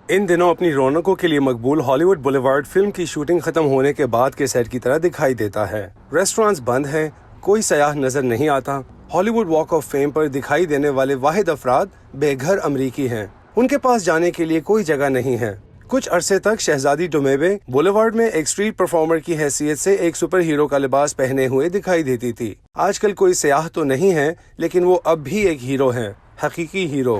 ان دنوں اپنی رونقوں کے لیے مقبول ہالی ووڈ بولیوارڈ فلم کی شوٹنگ ختم ہونے کے بعد کے سیٹ کی طرح دکھائی دیتا ہے۔ ریسٹورانٹس بند ہیں، کوئی سیاح نظر نہیں آتا۔ ہالی ووڈ واک آف فیم پر دکھائی دینے والے واحد افراد بے گھر امریکی ہیں۔ ان کے پاس جانے کے لیے کوئی جگہ نہیں ہے۔ کچھ عرصے تک شہزادی ڈومیبے بولیوارڈ میں ایک اسٹریٹ پرفارمر کی حیثیت سے ایک سپر ہیرو کا لباس پہنے ہوئے دکھائی دیتی تھی۔ آج کل کوئی سیاح تو نہیں ہے، لیکن وہ اب بھی ایک ہیرو ہیں، حقیقی ہیرو۔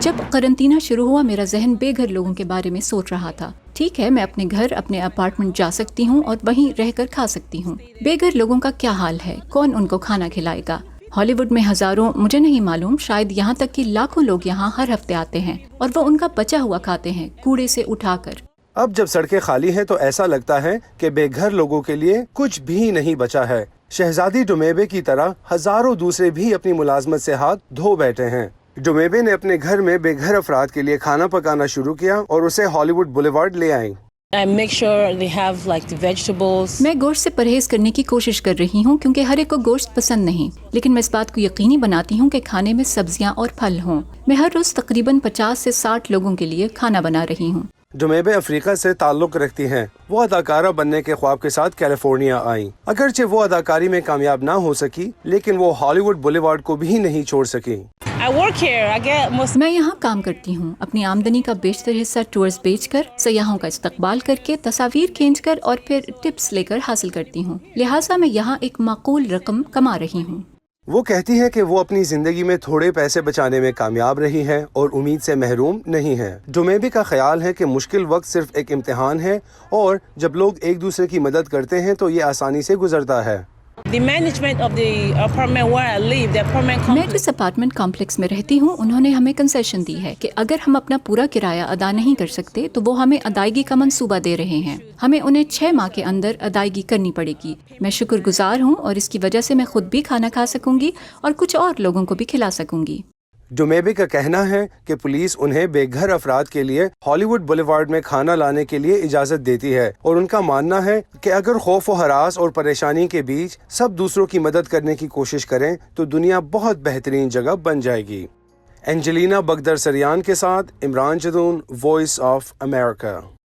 جب قرنطینہ شروع ہوا میرا ذہن بے گھر لوگوں کے بارے میں سوچ رہا تھا۔ ٹھیک ہے، میں اپنے گھر، اپنے اپارٹمنٹ جا سکتی ہوں اور وہیں رہ کر کھا سکتی ہوں۔ بے گھر لوگوں کا کیا حال ہے؟ کون ان کو کھانا کھلائے گا؟ ہالی ووڈ میں ہزاروں، مجھے نہیں معلوم، شاید یہاں تک کہ لاکھوں لوگ یہاں ہر ہفتے آتے ہیں اور وہ ان کا بچا ہوا کھاتے ہیں، کوڑے سے اٹھا کر۔ اب جب سڑکیں خالی ہیں تو ایسا لگتا ہے کہ بے گھر لوگوں کے لیے کچھ بھی نہیں بچا ہے۔ شہزادی ڈومیبے کی طرح ہزاروں دوسرے بھی اپنی ملازمت سے ہاتھ دھو بیٹھے ہیں۔ ڈومیبے نے اپنے گھر میں بے گھر افراد کے لیے کھانا پکانا شروع کیا اور اسے ہالی ووڈ بولیوارڈ لے آئیں۔ میں گوشت سے پرہیز کرنے کی کوشش کر رہی ہوں کیونکہ ہر ایک کو گوشت پسند نہیں، لیکن میں اس بات کو یقینی بناتی ہوں کہ کھانے میں سبزیاں اور پھل ہوں۔ میں ہر روز تقریباً 50 سے 60 لوگوں کے لیے کھانا بنا رہی ہوں۔ ڈومیبے افریقہ سے تعلق رکھتی ہیں۔ وہ اداکارہ بننے کے خواب کے ساتھ کیلیفورنیا آئیں۔ اگرچہ وہ اداکاری میں کامیاب نہ ہو سکی، لیکن وہ ہالی ووڈ بولیوارڈ کو بھی نہیں چھوڑ سکی۔ میں یہاں کام کرتی ہوں، اپنی آمدنی کا بیشتر حصہ ٹورز بیچ کر، سیاحوں کا استقبال کر کے، تصاویر کھینچ کر اور پھر ٹپس لے کر حاصل کرتی ہوں، لہٰذا میں یہاں ایک معقول رقم کما رہی ہوں۔ وہ کہتی ہے کہ وہ اپنی زندگی میں تھوڑے پیسے بچانے میں کامیاب رہی ہے اور امید سے محروم نہیں ہے۔ ڈومیبے کا خیال ہے کہ مشکل وقت صرف ایک امتحان ہے اور جب لوگ ایک دوسرے کی مدد کرتے ہیں تو یہ آسانی سے گزرتا ہے۔ میں جس اپارٹمنٹ کمپلیکس میں رہتی ہوں، انہوں نے ہمیں کنسیشن دی ہے کہ اگر ہم اپنا پورا کرایہ ادا نہیں کر سکتے تو وہ ہمیں ادائیگی کا منصوبہ دے رہے ہیں۔ ہمیں انہیں 6 ماہ کے اندر ادائیگی کرنی پڑے گی۔ میں شکر گزار ہوں اور اس کی وجہ سے میں خود بھی کھانا کھا سکوں گی اور کچھ اور لوگوں کو بھی کھلا سکوں گی۔ ڈومیبے کا کہنا ہے کہ پولیس انہیں بے گھر افراد کے لیے ہالی ووڈ بولیوارڈ میں کھانا لانے کے لیے اجازت دیتی ہے، اور ان کا ماننا ہے کہ اگر خوف و ہراس اور پریشانی کے بیچ سب دوسروں کی مدد کرنے کی کوشش کریں تو دنیا بہت بہترین جگہ بن جائے گی۔ اینجلینا بگدر سریان کے ساتھ Imran Jadoon, voice of America.